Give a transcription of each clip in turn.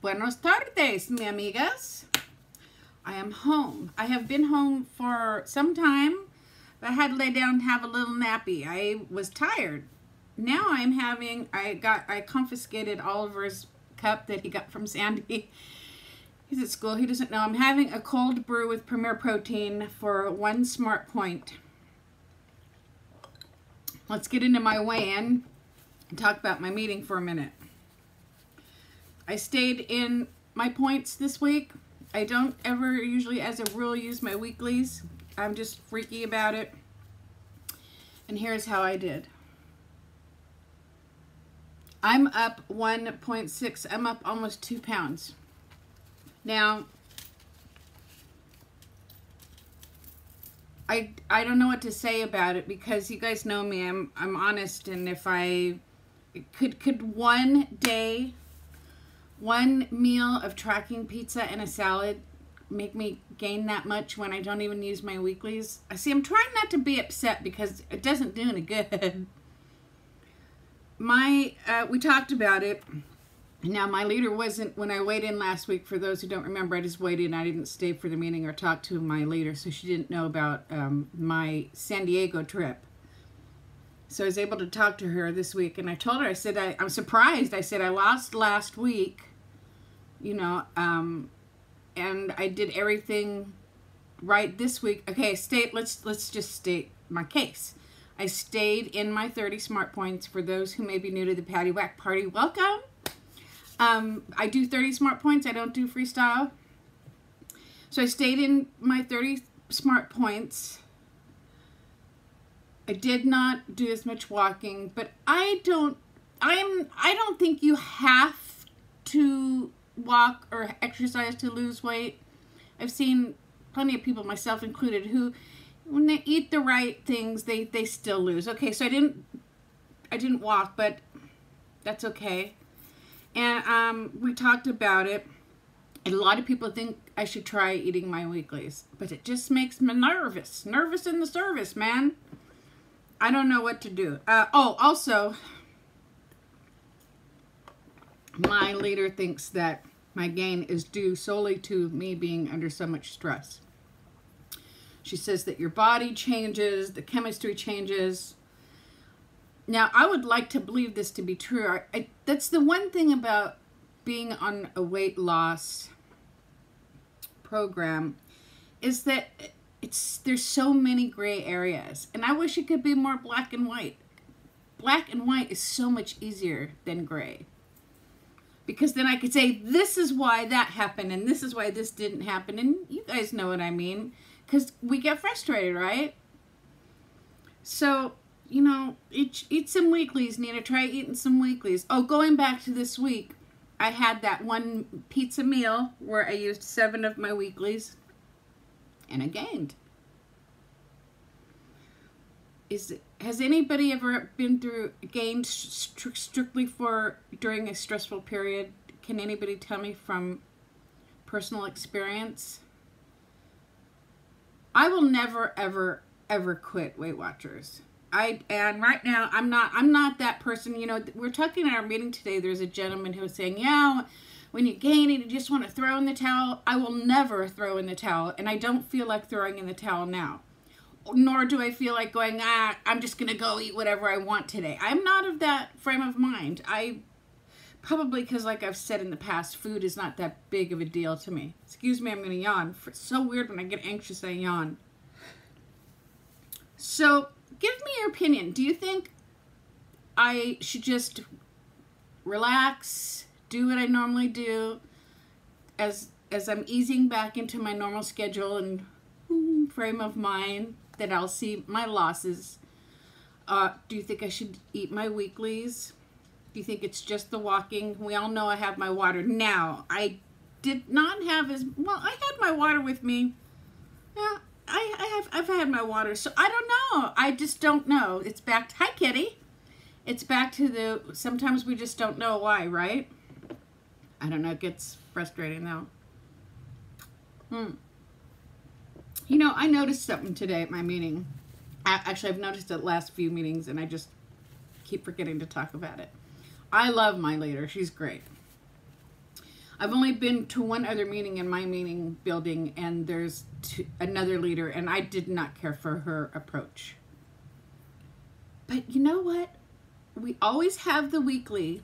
Buenos tardes, mi amigas. I am home. I have been home for some time. I had to lay down and have a little nappy. I was tired. Now I'm having, I confiscated Oliver's cup that he got from Sandy. He's at school. He doesn't know. I'm having a cold brew with Premier Protein for 1 smart point. Let's get into my weigh-in and talk about my meeting for a minute. I stayed in my points this week. I don't ever usually, as a rule, use my weeklies. I'm just freaky about it. And here's how I did. I'm up 1.6. I'm up almost 2 pounds. Now, I don't know what to say about it because you guys know me. I'm honest, and if I could one day, one meal of tracking pizza and a salad make me gain that much when I don't even use my weeklies? I see, I'm trying not to be upset because it doesn't do any good. We talked about it. Now, my leader wasn't, when I weighed in last week, for those who don't remember, I just weighed in. I didn't stay for the meeting or talk to my leader, so she didn't know about my San Diego trip. So I was able to talk to her this week, and I told her, I said, I'm surprised. I said, I lost last week, you know, and I did everything right this week. Okay, let's just state my case. I stayed in my 30 smart points. For those who may be new to the Paddiwack Party, welcome. I do 30 smart points. I don't do freestyle. So I stayed in my 30 smart points. I did not do as much walking, but I don't think you have to walk or exercise to lose weight. I've seen plenty of people, myself included, who when they eat the right things, they still lose. Okay, so I didn't walk, but that's okay. And we talked about it. And a lot of people think I should try eating my weeklies, but it just makes me nervous. Nervous in the service, man. I don't know what to do. Also, my leader thinks that my gain is due solely to me being under so much stress. She says that your body changes, the chemistry changes. Now, I would like to believe this to be true. That's the one thing about being on a weight loss program, is that there's so many gray areas. And I wish it could be more black and white. Black and white is so much easier than gray. Because then I could say, this is why that happened, and this is why this didn't happen. And you guys know what I mean. Because we get frustrated, right? So, you know, eat some weeklies, Nina. Try eating some weeklies. Oh, going back to this week, I had that one pizza meal where I used 7 of my weeklies, and I gained. Has anybody ever been through gained strictly during a stressful period? Can anybody tell me from personal experience? I will never, ever, ever quit Weight Watchers. And right now I'm not that person. You know, we're talking in our meeting today. There's a gentleman who was saying, yeah, when you gain it, you just want to throw in the towel. I will never throw in the towel, and I don't feel like throwing in the towel now. Nor do I feel like going, I'm just going to go eat whatever I want today. I'm not of that frame of mind. Probably because, like I've said in the past, food is not that big of a deal to me. Excuse me, I'm going to yawn. It's so weird when I get anxious, I yawn. So, give me your opinion. Do you think I should just relax, do what I normally do, as I'm easing back into my normal schedule and frame of mind, that I'll see my losses? Do you think I should eat my weeklies? Do you think it's just the walking? We all know I have my water. Now, I did not have well, I had my water with me. Yeah, I've had my water, so I don't know. I just don't know. It's back to, hi Kitty. It's back to sometimes we just don't know why, right? I don't know, it gets frustrating though. You know, I noticed something today at my meeting. Actually, I've noticed it last few meetings, and I just keep forgetting to talk about it. I love my leader. She's great. I've only been to one other meeting in my meeting building, and there's another leader, and I did not care for her approach. But you know what? We always have the weekly,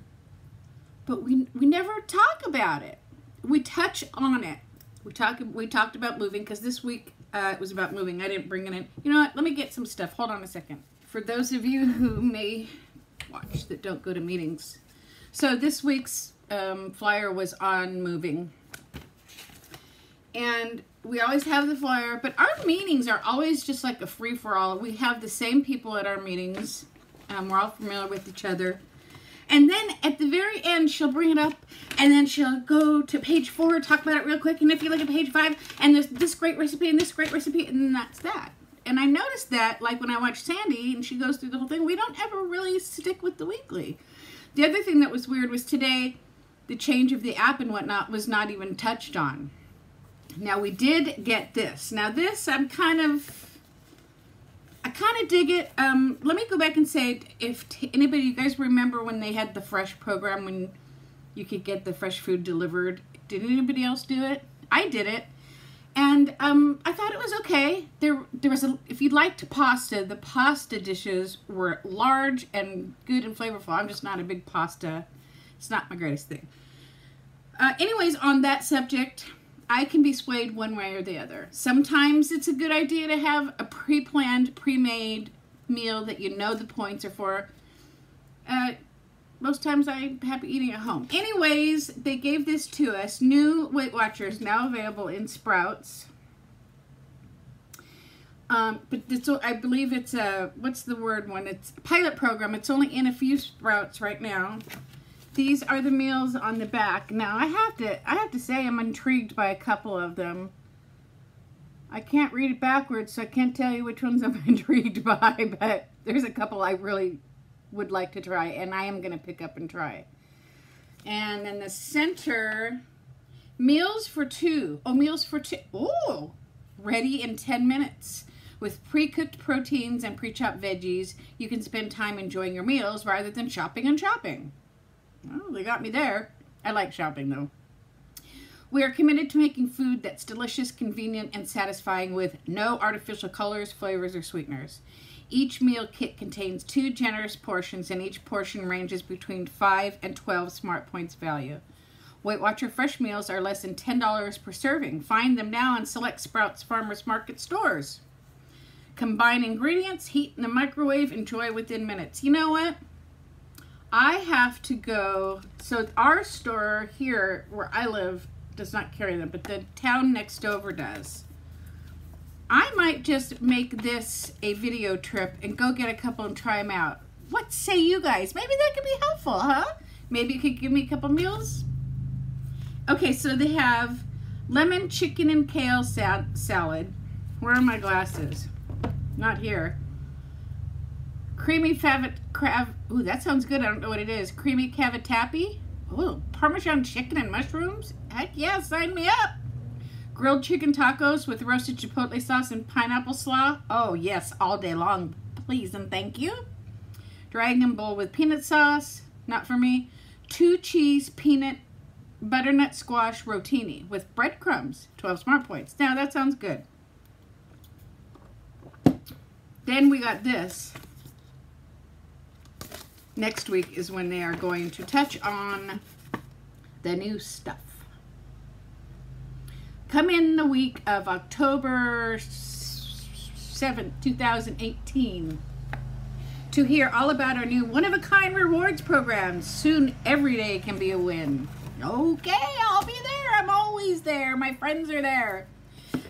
but we never talk about it. We touch on it. We talked about moving, because this week it was about moving. I didn't bring it in. You know what? Let me get some stuff. Hold on a second. For those of you who may watch that don't go to meetings. So this week's flyer was on moving. And we always have the flyer, but our meetings are always just like a free-for-all. We have the same people at our meetings. We're all familiar with each other. And then at the very end, she'll bring it up, and then she'll go to page 4, talk about it real quick, and if you look at page 5, and there's this great recipe and this great recipe, and then that's that. And I noticed that, like when I watch Sandy, and she goes through the whole thing, we don't ever really stick with the weekly. The other thing that was weird was today, the change of the app and whatnot was not even touched on. Now, we did get this. Now, this, I kind of dig it. Let me go back and say, if anybody, you guys remember when they had the Fresh program, when you could get the fresh food delivered? Did anybody else do it? I did it. And I thought it was okay. There was if you liked pasta, the pasta dishes were large and good and flavorful. I'm just not a big pasta. It's not my greatest thing. Anyways, on that subject, I can be swayed one way or the other. Sometimes it's a good idea to have a pre-planned, pre-made meal that you know the points are for. Most times I'm happy eating at home. Anyways, they gave this to us. New Weight Watchers, now available in Sprouts. But I believe it's a, what's the word one? It's a pilot program. It's only in a few Sprouts right now. These are the meals on the back. Now, I have to say I'm intrigued by a couple of them. I can't read it backwards, so I can't tell you which ones I'm intrigued by, but there's a couple I really would like to try, and I am going to pick up and try. And in the center, meals for two. Oh, meals for two. Oh, ready in 10 minutes. With pre-cooked proteins and pre-chopped veggies, you can spend time enjoying your meals rather than shopping and shopping. Well, they got me there. I like shopping, though. We are committed to making food that's delicious, convenient, and satisfying with no artificial colors, flavors, or sweeteners. Each meal kit contains 2 generous portions, and each portion ranges between 5 and 12 Smart Points value. Weight Watcher fresh meals are less than $10 per serving. Find them now in select Sprouts Farmers Market stores. Combine ingredients, heat in the microwave, enjoy within minutes. You know what? I have to go, so our store here where I live does not carry them, but the town next over does. I might just make this a video trip and go get a couple and try them out. What say you guys? Maybe that could be helpful, huh? Maybe you could give me a couple meals? Okay, so they have lemon chicken and kale salad. Where are my glasses? Not here. Creamy crab. Ooh, that sounds good. I don't know what it is. Creamy cavatappi. Ooh, Parmesan chicken and mushrooms. Heck yeah, sign me up. Grilled chicken tacos with roasted chipotle sauce and pineapple slaw. Oh yes, all day long, please and thank you. Dragon bowl with peanut sauce. Not for me. 2 cheese peanut butternut squash rotini with breadcrumbs. 12 Smart Points. Now that sounds good. Then we got this. Next week is when they are going to touch on the new stuff. Come in the week of October 7th, 2018 to hear all about our new one-of-a-kind rewards program. Soon every day can be a win. Okay, I'll be there. I'm always there. My friends are there.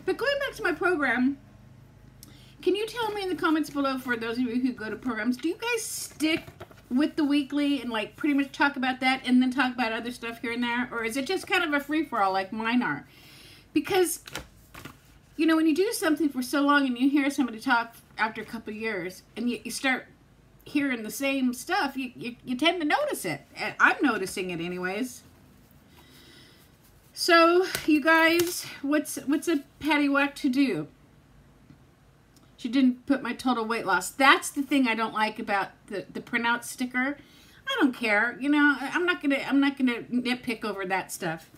But going back to my program, can you tell me in the comments below, for those of you who go to programs, do you guys stick with the weekly and like pretty much talk about that and then talk about other stuff here and there? Or is it just kind of a free-for-all like mine are? Because, you know, when you do something for so long and you hear somebody talk after a couple of years and you start hearing the same stuff, you tend to notice it. And I'm noticing it anyways. So, you guys, what's a Paddiwack to do? She didn't put my total weight loss. That's the thing I don't like about the printout sticker. I don't care. You know, I'm not gonna nitpick over that stuff.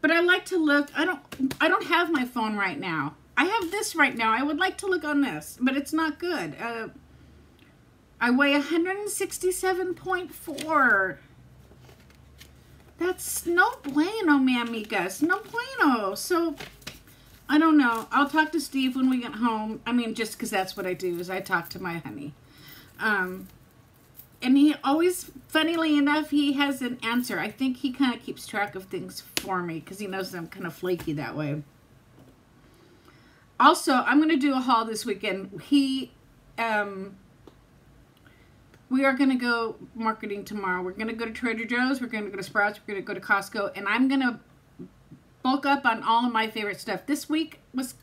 But I like to look. I don't have my phone right now. I have this right now. I would like to look on this, but it's not good. I weigh 167.4. That's no bueno, mi amigas. No bueno. So, I don't know. I'll talk to Steve when we get home. I mean, just because that's what I do, is I talk to my honey. And he always, funnily enough, he has an answer. I think he kind of keeps track of things for me because he knows I'm kind of flaky that way. Also, I'm going to do a haul this weekend. We are going to go marketing tomorrow. We're going to go to Trader Joe's. We're going to go to Sprouts. We're going to go to Costco. And I'm going to bulk up on all of my favorite stuff. This week was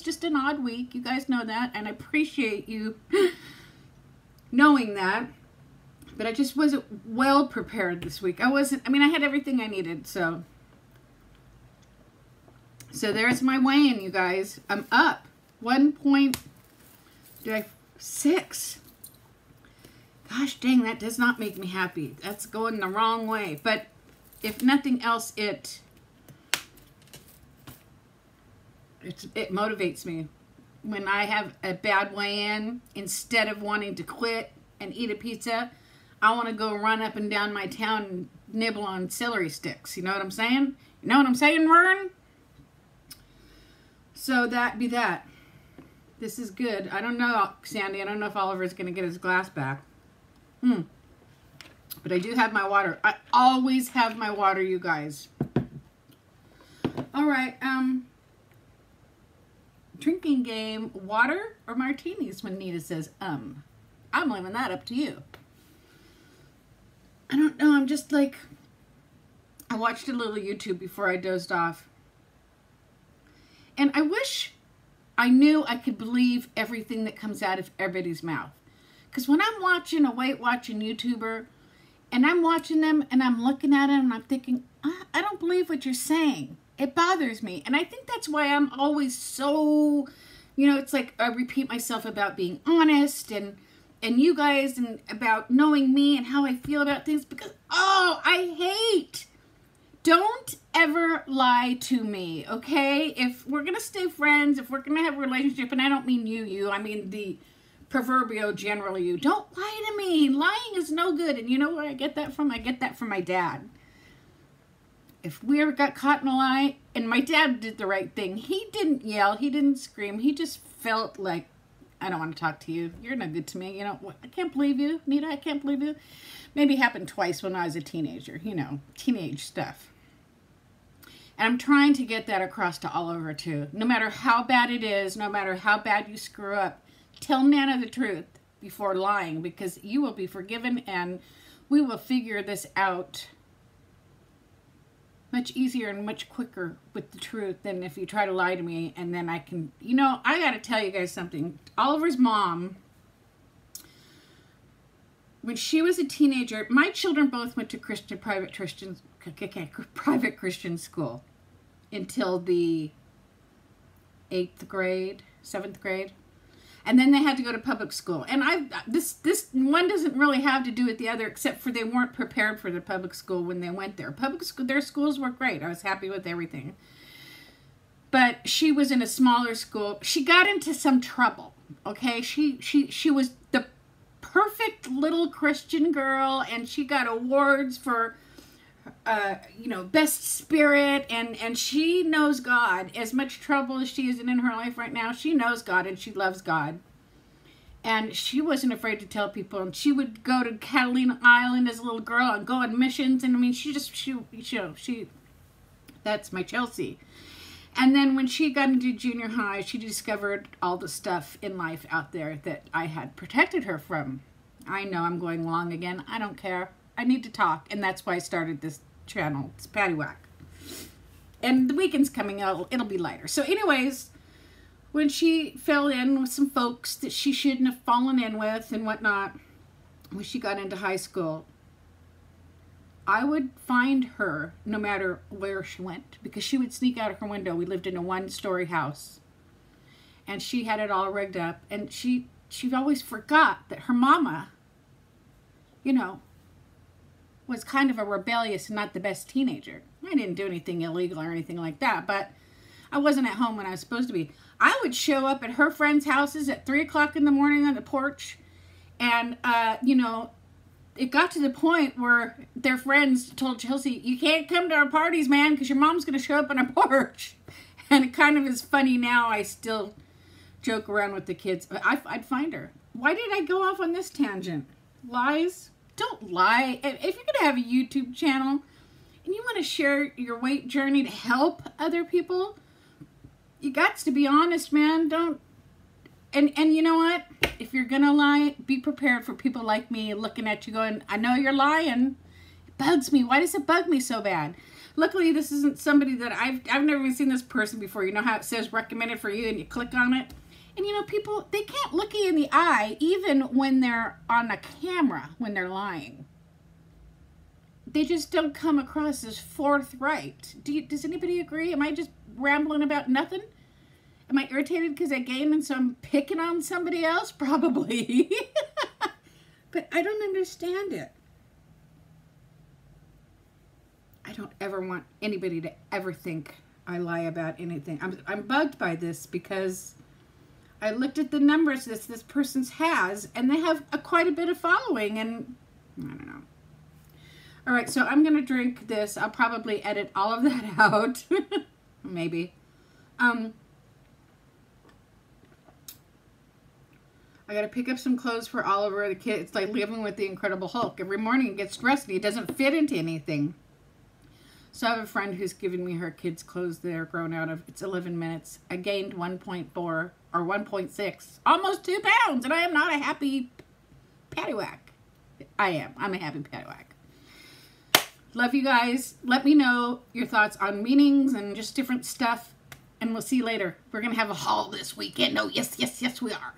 just an odd week. You guys know that. And I appreciate you knowing that. But I just wasn't well prepared this week. I had everything I needed. So there's my weighing, you guys. I'm up 1.6. Gosh dang, that does not make me happy. That's going the wrong way. But if nothing else, it motivates me. When I have a bad weigh-in, instead of wanting to quit and eat a pizza, I want to go run up and down my town and nibble on celery sticks. You know what I'm saying? You know what I'm saying, Vern? So that be that. This is good. I don't know, Sandy. I don't know if Oliver's going to get his glass back. But I do have my water. I always have my water, you guys. All right. Drinking game, water or martinis when Nita says, I'm leaving that up to you. I don't know. I'm just like, I watched a little YouTube before I dozed off. And I wish I knew I could believe everything that comes out of everybody's mouth. Because when I'm watching a Weight Watching YouTuber, and I'm watching them, and I'm looking at them, and I'm thinking, I don't believe what you're saying. It bothers me. And I think that's why I'm always so, it's like I repeat myself about being honest, and you guys, and about knowing me, and how I feel about things, because, I hate. Don't ever lie to me, okay? If we're going to stay friends, if we're going to have a relationship, and I don't mean you, I mean the proverbial general you. Don't lie to me. Lying is no good. And you know where I get that from? I get that from my dad. If we ever got caught in a lie, and my dad did the right thing, he didn't yell, he didn't scream, he just felt like, I don't want to talk to you. You're no good to me. I can't believe you, Nita. I can't believe you. Maybe it happened twice when I was a teenager, teenage stuff. And I'm trying to get that across to Oliver too. No matter how bad it is, no matter how bad you screw up, tell Nana the truth before lying, because you will be forgiven and we will figure this out much easier and much quicker with the truth than if you try to lie to me and then I can, I got to tell you guys something. Oliver's mom, when she was a teenager, my children both went to private Christian school until the 7th grade. And then they had to go to public school. And this one doesn't really have to do with the other, except for they weren't prepared for the public school when they went there. Public school, their schools were great. I was happy with everything. But she was in a smaller school. She got into some trouble. Okay, she was the perfect little Christian girl, and she got awards for best spirit, and she knows God. As much trouble as she is in her life right now, she knows God and she loves God. And she wasn't afraid to tell people, and she would go to Catalina Island as a little girl and go on missions, and I mean, she that's my Chelsea. And then when she got into junior high, she discovered all the stuff in life out there that I had protected her from. I know I'm going long again. I don't care. I need to talk, and that's why I started this channel. It's Paddiwack. And the weekend's coming out. It'll be lighter. So anyways, when she fell in with some folks that she shouldn't have fallen in with and whatnot, when she got into high school, I would find her no matter where she went, because she would sneak out of her window. We lived in a one-story house, and she had it all rigged up, and she always forgot that her mama, was kind of a rebellious and not the best teenager. I didn't do anything illegal or anything like that, but I wasn't at home when I was supposed to be. I would show up at her friends' houses at 3 o'clock in the morning on the porch, and, you know, it got to the point where their friends told Chelsea, you can't come to our parties, man, because your mom's going to show up on our porch. And it kind of is funny now. I still joke around with the kids. I'd find her. Why did I go off on this tangent? Lies? Don't lie. If you're going to have a YouTube channel and you want to share your weight journey to help other people, you got to be honest, man. Don't. And you know what? If you're going to lie, be prepared for people like me looking at you going, I know you're lying. It bugs me. Why does it bug me so bad? Luckily, this isn't somebody that I've never even seen this person before. You know how it says recommended for you and you click on it? And you know, people, they can't look you in the eye even when they're on a camera, when they're lying. They just don't come across as forthright. Does anybody agree? Am I just rambling about nothing? Am I irritated because I gained and so I'm picking on somebody else? Probably. But I don't understand it. I don't ever want anybody to ever think I lie about anything. I'm bugged by this because I looked at the numbers this person's has, and they have quite a bit of following, and I don't know. All right, so I'm going to drink this. I'll probably edit all of that out. Maybe. I got to pick up some clothes for Oliver, the kid. It's like living with the Incredible Hulk. Every morning he gets dressed and he doesn't fit into anything. So I have a friend who's giving me her kids' clothes they're grown out of. It's 11 minutes. I gained 1.4 or 1.6, almost 2 pounds, and I am not a happy Paddiwack. I am. I'm a happy Paddiwack. Love you guys. Let me know your thoughts on meetings and just different stuff, and we'll see you later. We're going to have a haul this weekend. Oh, yes, yes, yes, we are.